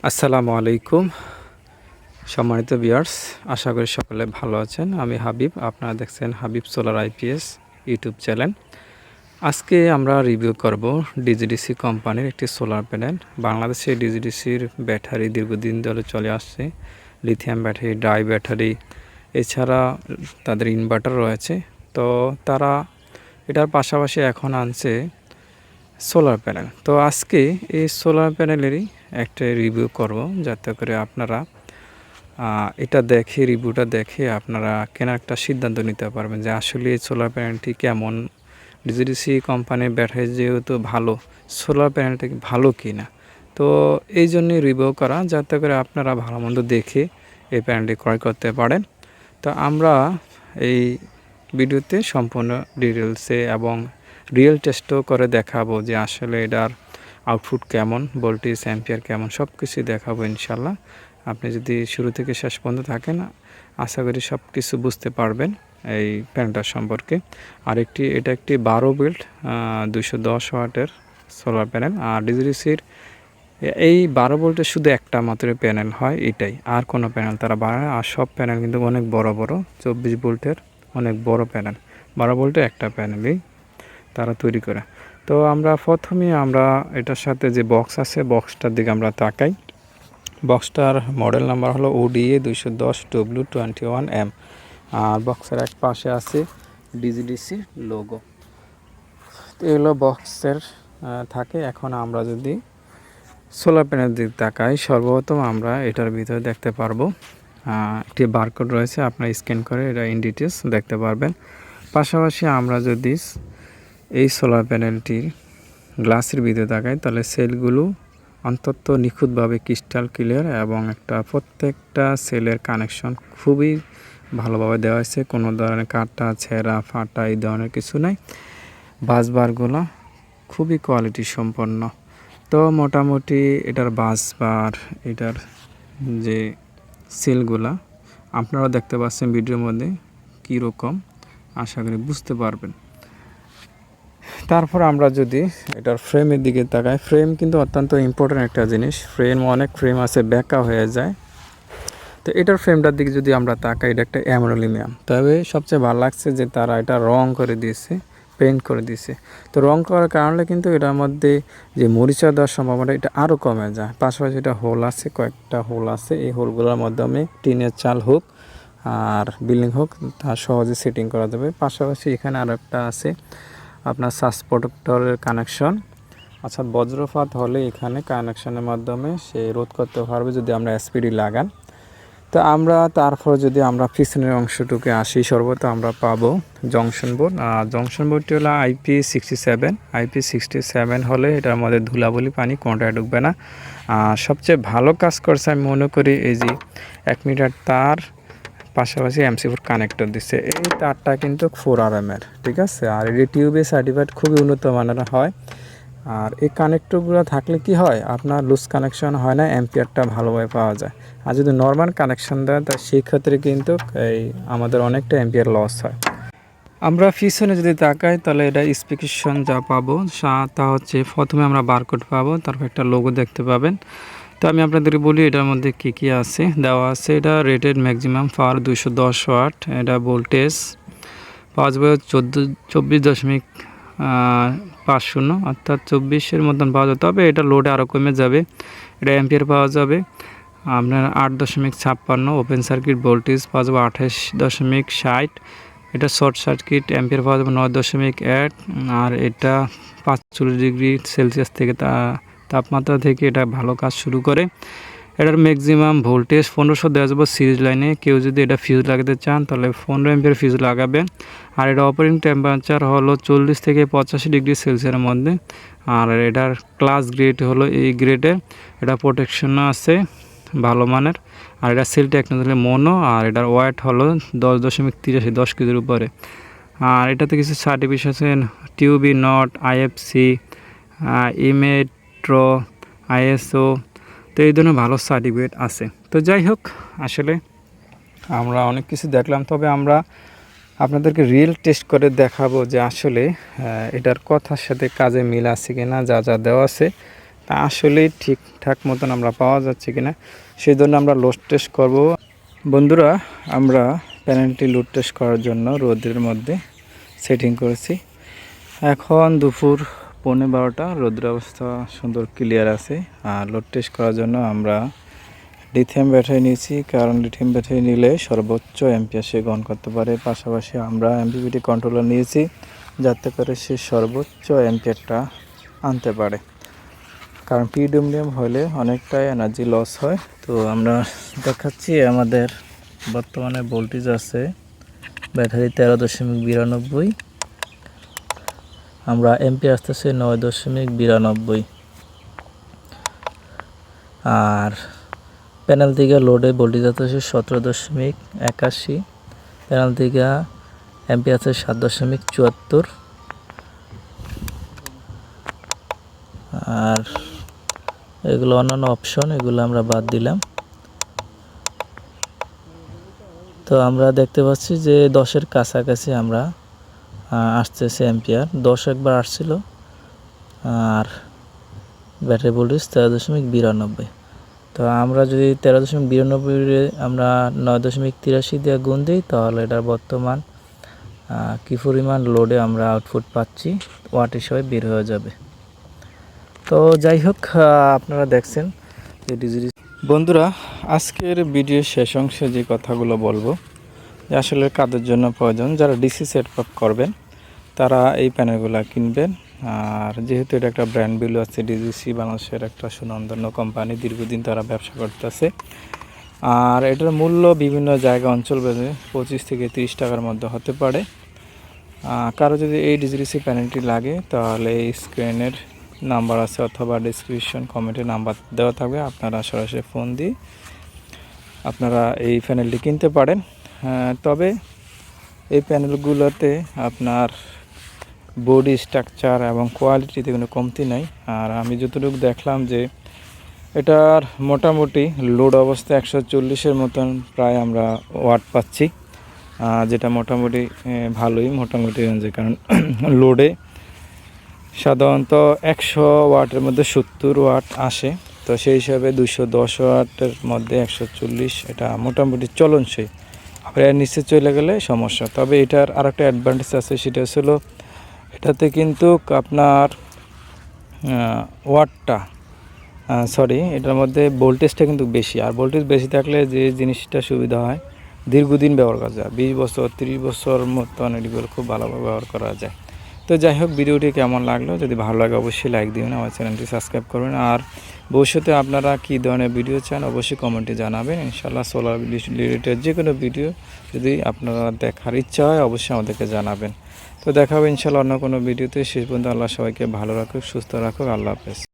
আসসালামু আলাইকুম সম্মানিত ভিউয়ার্স, আশা করি সকলে ভালো আছেন। আমি হাবিব, আপনারা দেখছেন Habib solar IPS YouTube channel. আজকে আমরা রিভিউ করব ডিজিডিসি কোম্পানির একটি সোলার প্যানেল। বাংলাদেশে ডিজিডিসির ব্যাটারি দীর্ঘদিন ধরে চলে আসছে, লিথিয়াম ব্যাটারি, ডাই ব্যাটারি, এছাড়া তাদের ইনভার্টার রয়েছে। তো তারা এটার পাশাপাশি এখন আনছে সোলার প্যানেল। তো আজকে এই সোলার প্যানেলেরই একটা রিভিউ করব, যাতে করে আপনারা এটা দেখে, রিভিউটা দেখে আপনারা কেনার একটা সিদ্ধান্ত নিতে পারবেন যে আসলে এই সোলার প্যানেলটি কেমন। ডিজিডিসি কোম্পানির ব্যাটারি যেহেতু ভালো, সোলার প্যানেলটা ভালো কি না, তো এই জন্যই রিভিউ করা, যাতে করে আপনারা ভালো মন্দ দেখে এই প্যানেলটি ক্রয় করতে পারেন। তো আমরা এই ভিডিওতে সম্পূর্ণ ডিটেলসে এবং রিয়েল টেস্টও করে দেখাবো যে আসলে এটার আউটপুট কেমন, ভোল্টেজ, অ্যাম্পিয়ার কেমন, সব কিছুই দেখাবো ইনশাল্লাহ। আপনি যদি শুরু থেকে শেষ পর্যন্ত থাকেন, আশা করি সব কিছু বুঝতে পারবেন এই প্যানেলটার সম্পর্কে। এটা একটি 12 ভোল্ট 210 ওয়াটের সোলার প্যানেল। আর ডিজিডিসির এই 12 ভোল্টের শুধু একটা মাত্র প্যানেল হয়, এটাই, আর কোনো প্যানেল তারা বানায়। আর সব প্যানেল কিন্তু অনেক বড় বড়, 24 ভোল্টের অনেক বড় প্যানেল। 12 ভোল্টের একটা প্যানেলই তারা তৈরি করে। তো প্রথমে আমরা এটার সাথে যে বক্স আছে, বক্সটার দিকে আমরা তাকাই। বক্সটার মডেল নাম্বার হলো ODA 210W21M। আর বক্সের এক পাশে আছে ডিজিডিসি লোগো। তো এগুলো বক্সের থাকে। এখন আমরা যদি সোলার প্যানেল দিকে তাকাই, সর্বপ্রথম আমরা এটার ভিতরে দেখতে পারবো একটি বারকোড রয়েছে, আপনার স্ক্যান করে এটা ইন ডিটেলস দেখতে পারবেন। পাশাপাশি আমরা যদি এই সোলার প্যানেলটির গ্লাসের ভিতরে তাকাই, তাহলে সেলগুলো অন্তত নিখুঁতভাবে ক্রিস্টাল ক্লিয়ার এবং প্রত্যেকটা সেলের কানেকশন খুবই ভালোভাবে দেওয়া হয়েছে। কোনো ধরনের কাটা, ছেঁড়া, ফাটা এই ধরনের কিছু নাই। বাসবারগুলো খুবই কোয়ালিটি সম্পন্ন। তো মোটামুটি এটার বাসবার, এটার যে সেলগুলা আপনারা দেখতে পাচ্ছেন ভিডিওর মধ্যে কীরকম, আশা করি বুঝতে পারবেন। তারপর আমরা যদি এটার ফ্রেমের দিকে তাকাই, ফ্রেম কিন্তু অত্যন্ত ইম্পর্ট্যান্ট একটা জিনিস। অনেক ফ্রেম আছে ব্যাকা হয়ে যায়। তো এটার ফ্রেমটার দিকে যদি আমরা তাকাই, এটা একটা অ্যালুমিনিয়াম। তবে সবচেয়ে ভালো লাগছে যে তারা এটা রং করে দিয়েছে, পেইন্ট করে দিয়েছে। তো রং করার কারণে কিন্তু এটার মধ্যে যে মরিচা দেওয়ার সম্ভাবনা এটা আরও কমে যায়। পাশাপাশি এটা হোল আছে, কয়েকটা হোল আছে। এই হোলগুলোর মাধ্যমে টিনের চাল হোক আর বিল্ডিং হোক, তা সহজে সেটিং করা যাবে। পাশাপাশি এখানে আরও একটা আছে আপনার সার্জ প্রোটেক্টরের কানেকশন, অর্থাৎ বজ্রপাত হলে এখানে কানেকশনের মাধ্যমে সে রোধ করতে পারবে যদি আমরা এসপিডি লাগান। তো তারপর যদি আমরা পিছনের অংশটুকু আসি, সর্বত আমরা পাবো জংশন বোর্ড। আর জংশন বোর্ডটি হলো IP67। IP67 হলে এটার মধ্যে ধুলাবলি, পানি কোনোটাই ঢুকবে না। আর সবচেয়ে ভালো কাজ করছে আমি মনে করি এই যে 1 মিটার তার, পাশাপাশি MC4 কানেক্টর দিচ্ছে। এই তারটা কিন্তু 4 RM-এর, ঠিক আছে। আর এটি টিউবে সার্টিফাইড, খুবই উন্নত মানের হয়। আর এই কানেক্টরগুলো থাকলে কি হয়, আপনার লুজ কানেকশন হয় না, অ্যাম্পিয়ারটা ভালোভাবে পাওয়া যায়। আর যদি নর্মাল কানেকশন দেয়, তা সেই ক্ষেত্রে কিন্তু আমাদের অনেকটা অ্যাম্পিয়ার লস হয়। আমরা পিছনে যদি তাকাই, তাহলে এটা স্পেসিফিকেশন যা পাবো তা হচ্ছে, প্রথমে আমরা বারকোড পাবো, তারপর একটা লোগো দেখতে পাবেন। তো আমি আপনাদেরকে বলি এটার মধ্যে কী আছে দেওয়া আছে। এটা রেটেড ম্যাক্সিমাম পাওয়ার 210 ওয়াট। এটা ভোল্টেজ পাওয়া যাবে 24.50, অর্থাৎ 24-এর মতন পাওয়া যাবে। তবে এটা লোডে আরও কমে যাবে। এটা অ্যাম্পিয়ার পাওয়া যাবে আপনার 8.56। ওপেন সার্কিট ভোল্টেজ পাওয়া যাবে 28.60। এটা শর্ট সার্কিট অ্যাম্পিয়ার পাওয়া যাবে 9.1। আর এটা 45 ডিগ্রি সেলসিয়াস থেকে তাপমাত্রা থেকে এটা ভালো কাজ শুরু করে। এটার ম্যাক্সিমাম ভোল্টেজ 1500 দেওয়া যাবে সিরিজ লাইনে। কেউ যদি এটা ফিউজ লাগাতে চান তাহলে 15 অ্যাম্পিয়ার ফিউজ লাগাবেন। আর এটা অপারেটিং টেম্পারেচার হলো 40 থেকে 85 ডিগ্রি সেলসিয়াসের মধ্যে। আর এটার ক্লাস গ্রেড হলো এই গ্রেডে। এটা প্রোটেকশনও আছে ভালো মানের। আর এটা সেল টেকনোলজি মোনো। আর এটার ওয়েট হলো 10.83, 10 কেজির উপরে। আর এটাতে কিছু সার্টিফিকেশন টিউবি নট, IFC, ইমেট্রো, ISO, তো এই ধরনের ভালো সার্টিফিকেট আছে। তো যাই হোক, আসলে আমরা অনেক কিছু দেখলাম, তবে আমরা আপনাদেরকে রিয়েল টেস্ট করে দেখাবো যে আসলে এটার কথার সাথে কাজে মিল আছে কি না, যা যা দেওয়া আছে। তো তা আসলেই ঠিকঠাক মতন আমরা পাওয়া যাচ্ছে কিনা সেই জন্য আমরা লোড টেস্ট করব। বন্ধুরা, আমরা প্যানেলটি লোড টেস্ট করার জন্য রোদের মধ্যে সেটিং করেছি। এখন দুপুর 11:15, রোদের অবস্থা সুন্দর ক্লিয়ার আছে। আর লোড টেস্ট করার জন্য আমরা লিথিয়াম ব্যাটারি নিয়েছি, কারণ লিথিয়াম ব্যাটারি নিলে সর্বোচ্চ অ্যাম্পিয়ার সে গ্রহণ করতে পারে। পাশাপাশি আমরা এমপিপিটি কন্ট্রোলার নিয়েছি যাতে করে সে সর্বোচ্চ অ্যাম্পিয়ারটা আনতে পারে, কারণ পিডব্লিউএম হলে অনেকটাই এনার্জি লস হয়। তো আমরা দেখাচ্ছি আমাদের বর্তমানে ভোল্টেজ আছে ব্যাটারি 13.92, আমরা এমপিয়ার আসতেছে 9.92। আর প্যানেল থেকে লোডে ভোল্টেজ আসতেছে 17.81, প্যানেল থেকে এমপিয়ার আছে 7.74। আর এগুলো অন্যান্য অপশন, এগুলো আমরা বাদ দিলাম। তো আমরা দেখতে পাচ্ছি যে 10-এর কাছাকাছি আমরা আসতেছে অ্যাম্পিয়ার, 10 একবার আসছিল। আর ব্যাটারি ভোল্টেজ 13.92। তো আমরা যদি 13.92 আমরা 9.83 দিয়ে গুণ দিই, তাহলে এটার বর্তমান কী পরিমাণ লোডে আমরা আউটপুট পাচ্ছি ওয়াট হিসাবে বের হয়ে যাবে। তো যাই হোক, আপনারা দেখছেন যে ডিজিটাল। বন্ধুরা, আজকের ভিডিও শেষ অংশে যে কথাগুলো বলবো যে আসলে কাদের জন্য প্রয়োজন, যারা ডিসি সেট আপ করবেন তারা এই প্যানেলগুলো কিনবেন। আর যেহেতু এটা একটা ব্র্যান্ড ভ্যালু আছে, ডিজিসি বাংলাদেশের একটা সুনামধন্য কোম্পানি, দীর্ঘদিন তারা ব্যবসা করতেছে। আর এটার মূল্য বিভিন্ন জায়গা অঞ্চল বেঁধে 25 থেকে 30 টাকার মধ্যে হতে পারে। কারো যদি এই ডিজিসি প্যানেলটি লাগে তাহলে এই স্ক্রিনের নাম্বার আছে অথবা ডিসক্রিপশন কমেন্টে নাম্বার দেওয়া থাকবে, আপনারা সরাসরি ফোন দিয়ে আপনারা এই প্যানেলটি কিনতে পারেন। তবে এই প্যানেলগুলোতে আপনার বডি স্ট্রাকচার এবং কোয়ালিটিতে কোনো কমতি নাই। আর আমি যতটুকু দেখলাম যে এটার মোটামুটি লোড অবস্থা 140-এর মতন প্রায় আমরা ওয়াট পাচ্ছি, যেটা মোটামুটি ভালোই মোটামুটি রেঞ্জে। কারণ লোডে সাধারণত 100 ওয়াটের মধ্যে 70 ওয়াট আসে, তো সেই হিসাবে 210 ওয়াটের মধ্যে 140 এটা মোটামুটি চলনসই। আবার এর নিচে চলে গেলে সমস্যা। তবে এটার আরেকটা অ্যাডভান্টেজ আছে, সেটা হলো এটাতে কিন্তু আপনার ওয়াটটা এটার মধ্যে ভোল্টেজটা কিন্তু বেশি। আর ভোল্টেজ বেশি থাকলে যে জিনিসটা সুবিধা হয়, দীর্ঘদিন ব্যবহার করা যায়, 20 বছর 30 বছর মতন এগুলো খুব ভালোভাবে ব্যবহার করা যায়। তো যাই হোক, ভিডিওটি কেমন লাগলো, যদি ভালো লাগে অবশ্যই লাইক দিবেন, আমার চ্যানেলটি সাবস্ক্রাইব করবেন। আর ভবিষ্যতে আপনারা কী ধরনের ভিডিও চান অবশ্যই কমেন্টে জানাবেন। ইনশাআল্লাহ সোলার রিলেটেড যে কোনো ভিডিও যদি আপনারা দেখার ইচ্ছা হয় অবশ্যই আমাদেরকে জানাবেন। তো দেখা হবে ইনশাআল্লাহ অন্য কোনো ভিডিওতে। শেষ পর্যন্ত আল্লাহ সবাইকে ভালো রাখুক, সুস্থ রাখুক। আল্লাহ হাফেজ।